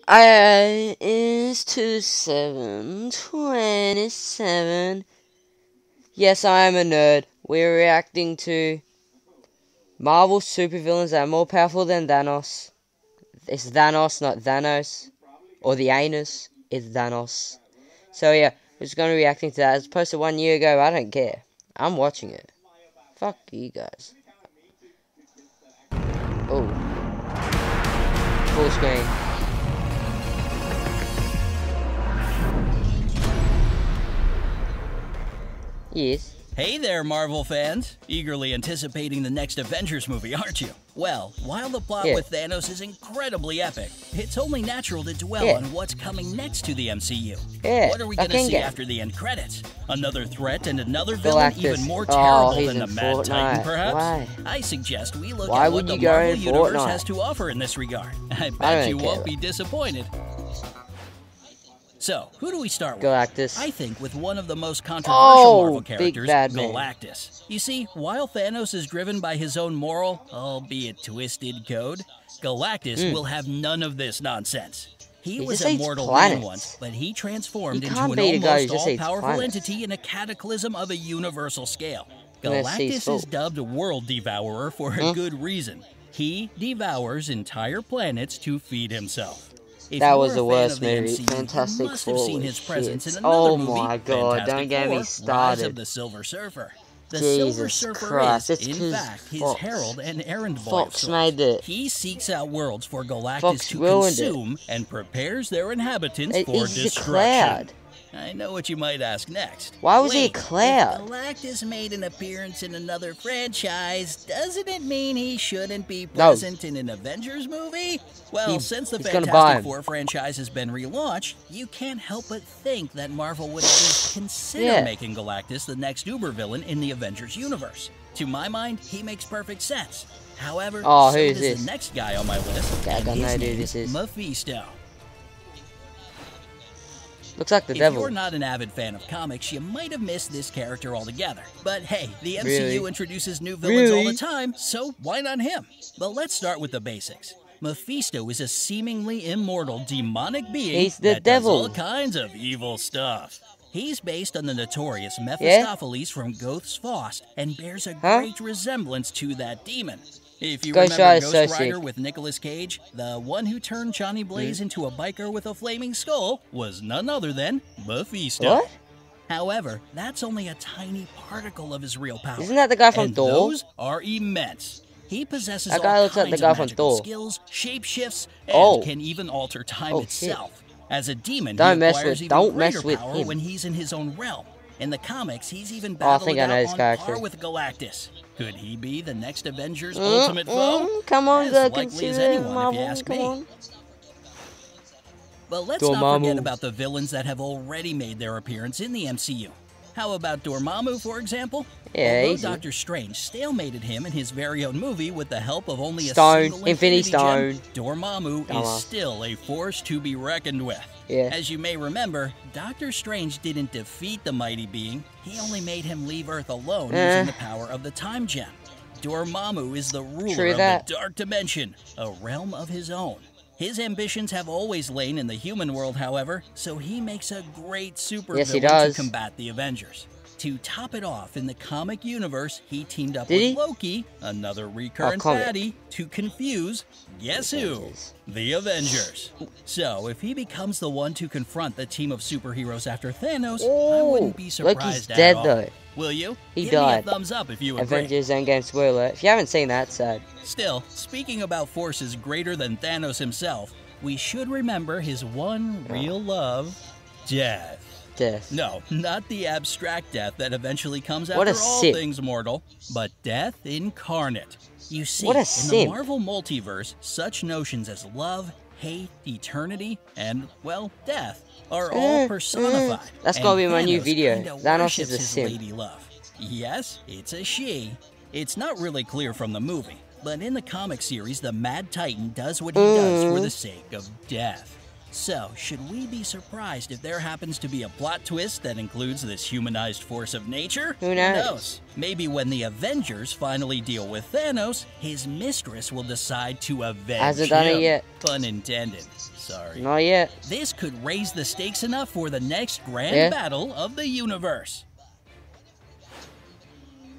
I is 2727. Yes, I am a nerd. We're reacting to Marvel supervillains that are more powerful than Thanos. It's Thanos, not Thanos. Or the anus is Thanos. So yeah, we're just going to be reacting to that. It was posted 1 year ago. I don't care. I'm watching it. Fuck you guys. Oh. Full screen. Yes. Hey there, Marvel fans! Eagerly anticipating the next Avengers movie, aren't you? Well, while the plot with Thanos is incredibly epic, it's only natural to dwell on what's coming next to the MCU. What are we gonna see after the end credits? Another threat and another villain even more terrible than the Mad Titan, perhaps? Why? I suggest we look at what the Marvel Universe has to offer in this regard. I bet you won't be disappointed. So, who do we start with? Galactus. I think with one of the most controversial Marvel characters, Galactus. You see, while Thanos is driven by his own moral, albeit twisted code, Galactus will have none of this nonsense. He was a mortal being once, but he transformed into an almost all-powerful entity in a cataclysm of a universal scale. Galactus is dubbed World Devourer for a good reason. He devours entire planets to feed himself. That was the worst movie. Fantastic Four. Oh my god, don't get me started. Of the Silver Surfer. The Jesus Silver Surfer Christ, is, it's in fact, his herald and errand boy. Fox made it. He seeks out worlds for Galactus to consume and prepares their inhabitants for destruction. I know what you might ask next. Why was he a cloud? If Galactus made an appearance in another franchise, doesn't it mean he shouldn't be present in an Avengers movie? Well, since the Fantastic Four franchise has been relaunched, you can't help but think that Marvel would at least consider making Galactus the next uber villain in the Avengers universe. To my mind, he makes perfect sense. However, so does the next guy on my list, and his name is Mephisto. Looks like the devil. If you're not an avid fan of comics, you might have missed this character altogether. But hey, the MCU introduces new villains all the time, so why not him? But let's start with the basics. Mephisto is a seemingly immortal demonic being that does all kinds of evil stuff. He's based on the notorious Mephistopheles from Goeth's Faust and bears a great resemblance to that demon. If you remember Ghost Rider with Nicolas Cage, the one who turned Johnny Blaze into a biker with a flaming skull was none other than Mephisto. What? However, that's only a tiny particle of his real power. Isn't that the guy from Thor? Those are immense. He possesses all kinds of magical skills, shapeshifts, and can even alter time itself. As a demon, he acquires even greater power when he's in his own realm. In the comics, he's even battled out on par with Galactus. Could he be the next Avengers' ultimate foe? Come on, as likely as anyone, if you ask me. But let's not forget about the villains that have already made their appearance in the MCU. How about Dormammu, for example? Although Doctor Strange stalemated him in his very own movie with the help of only a single Infinity Stone, Dormammu is still a force to be reckoned with. As you may remember, Doctor Strange didn't defeat the mighty being, he only made him leave Earth alone using the power of the Time Gem. Dormammu is the ruler of the Dark Dimension, a realm of his own. His ambitions have always lain in the human world, however, so he makes a great supervillain to combat the Avengers. To top it off, in the comic universe, he teamed up with Loki, another recurrent baddie, to confuse, guess who? The Avengers. So, if he becomes the one to confront the team of superheroes after Thanos, I wouldn't be surprised at all. Though. Will you? He Give died. me a thumbs up if you agree. Avengers Endgame spoiler. If you haven't seen that, it's sad. Still, speaking about forces greater than Thanos himself, we should remember his one real love, death. No, not the abstract death that eventually comes after all things mortal, but death incarnate. You see, in the Marvel multiverse, such notions as love, hate, eternity, and, well, death are all personified. That's gonna be my new video. Thanos is a simp. Lady love. Yes, it's a she. It's not really clear from the movie, but in the comic series, the Mad Titan does what he does for the sake of death. So, should we be surprised if there happens to be a plot twist that includes this humanized force of nature? Who knows? Maybe when the Avengers finally deal with Thanos, his mistress will decide to avenge Hasn't done him. it yet. Pun intended. Sorry. Not yet. This could raise the stakes enough for the next grand battle of the universe.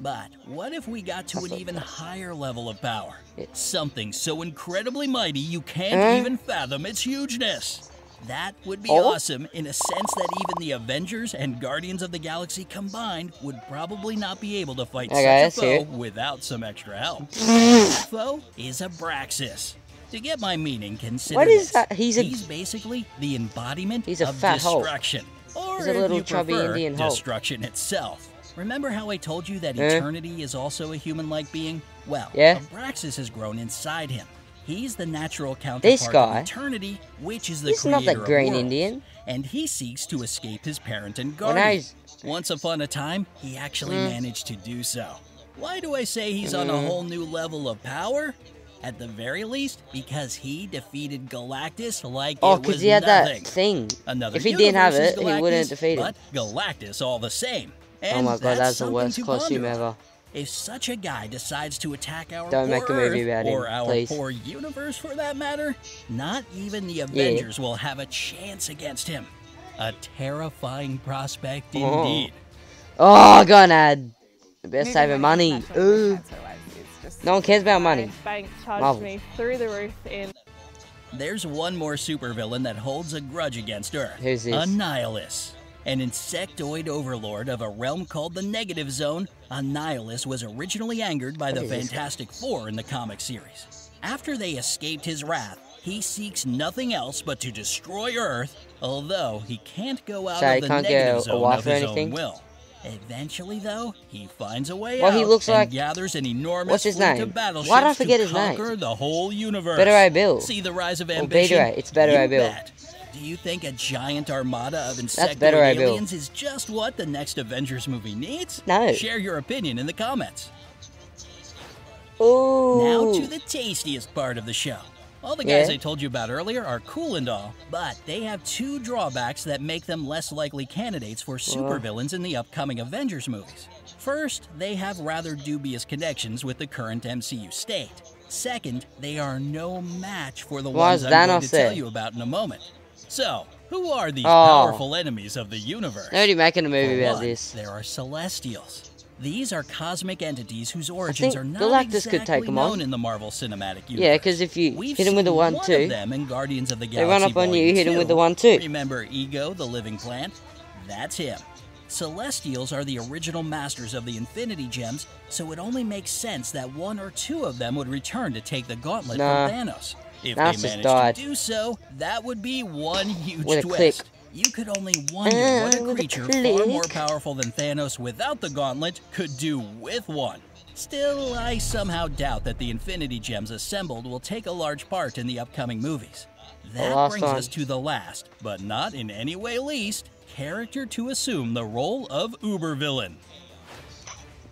But what if we got to an even higher level of power? Something so incredibly mighty you can't even fathom its hugeness. That would be awesome in a sense that even the Avengers and Guardians of the Galaxy combined would probably not be able to fight such a foe without some extra help. That foe is Abraxas. To get my meaning, consider what is this. that? He's basically the embodiment of fat destruction. Or he's a little if you chubby prefer, Indian Hulk. destruction itself. Remember how I told you that eternity is also a human-like being? Well, yeah. Abraxas has grown inside him. He's the natural counterpart of eternity, which is the creator not that green of worlds, Indian. and he seeks to escape his parent and guardian. Well, Once upon a time, he actually managed to do so. Why do I say he's on a whole new level of power? At the very least, because he defeated Galactus like it was because he had nothing. that thing. Another If he didn't have it, Galactus, he wouldn't defeat him. But Galactus all the same. And Oh my god, that's the worst something to costume ponder. ever. If such a guy decides to attack our Don't poor make a movie Earth, about him, or our please. poor universe for that matter, not even the Avengers will have a chance against him. A terrifying prospect indeed. Oh, go on, ad. Better saving money. No one cares about money. Bank charged Marvel. me through the roof in. There's one more supervillain that holds a grudge against Earth. Who's this? Annihilus. An insectoid overlord of a realm called the Negative Zone, Annihilus was originally angered by the Fantastic Four in the comic series. After they escaped his wrath, he seeks nothing else but to destroy Earth, although he can't go out of the Negative Zone of his own will. Eventually, though, he finds a way out he looks and like... gathers an enormous What's his fleet name? of battleships Why did I forget to his name? conquer the whole universe. Better Ray Bill. See the rise of Or ambition? Beta Ray. It's Better Ray You Bill. bet. Do you think a giant armada of Better insectoid Ray Bill. aliens is just what the next Avengers movie needs? No. Share your opinion in the comments. Ooh. Now to the tastiest part of the show. All the guys I told you about earlier are cool and all, but they have two drawbacks that make them less likely candidates for supervillains in the upcoming Avengers movies. First, they have rather dubious connections with the current MCU state. Second, they are no match for the ones I'm going to tell you about in a moment. So, who are these powerful enemies of the universe? They're already making a movie For about one, this. there are Celestials. These are cosmic entities whose origins are not Galactus could take exactly them on. known in the Marvel Cinematic Universe. Yeah, because if you hit him with the 1-2, of them in Guardians of the they Galaxy run up on you, Volume hit him 2. with the 1-2. Remember Ego, the living plant? That's him. Celestials are the original masters of the Infinity Gems, so it only makes sense that one or two of them would return to take the gauntlet from Thanos. If Thanos they managed to do so, that would be one huge With a twist. click. You could only wonder what a creature far more powerful than Thanos without the gauntlet could do with one. Still, I somehow doubt that the Infinity Gems assembled will take a large part in the upcoming movies. That brings us to the last, but not in any way least, character to assume the role of ubervillain.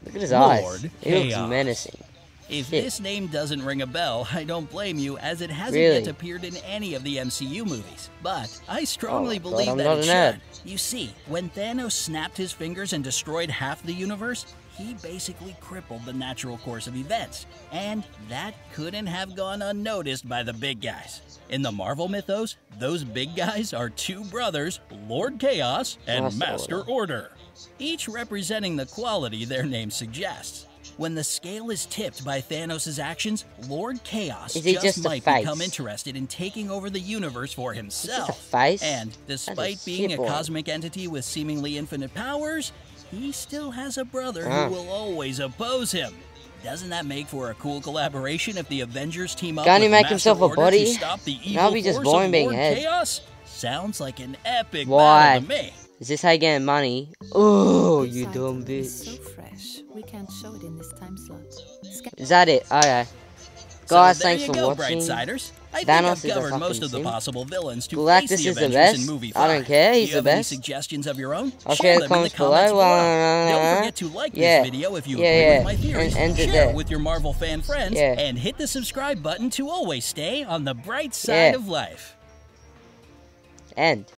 Look at his eyes. Lord He looks Chaos. menacing. If this name doesn't ring a bell, I don't blame you, as it hasn't yet appeared in any of the MCU movies. But I strongly believe that it should. You see, when Thanos snapped his fingers and destroyed half the universe, he basically crippled the natural course of events. And that couldn't have gone unnoticed by the big guys. In the Marvel mythos, those big guys are two brothers, Lord Chaos and Master Order, each representing the quality their name suggests. When the scale is tipped by Thanos' actions, Lord Chaos just might become interested in taking over the universe for himself. And despite being a cosmic entity with seemingly infinite powers, he still has a brother who will always oppose him. Doesn't that make for a cool collaboration if the Avengers team up with Master Order to stop the evil force of Lord Chaos? Sounds like an epic battle to me. Is this how you get money? Oh, you dumb bitch. So fresh. We can't show it in this time slot. Is that it? Okay. Guys, So thanks for watching. Brightsiders. I Thanos think I've covered most of the sim. possible villains to Galactus face the is the Avengers best. in movie I don't 5. care. He's Do you the have any best. suggestions of your own? I'll share the them in comments below. Don't forget to like this video if you agree with my theories. Share it with your Marvel fan friends, and hit the subscribe button to always stay on the bright side of life. End.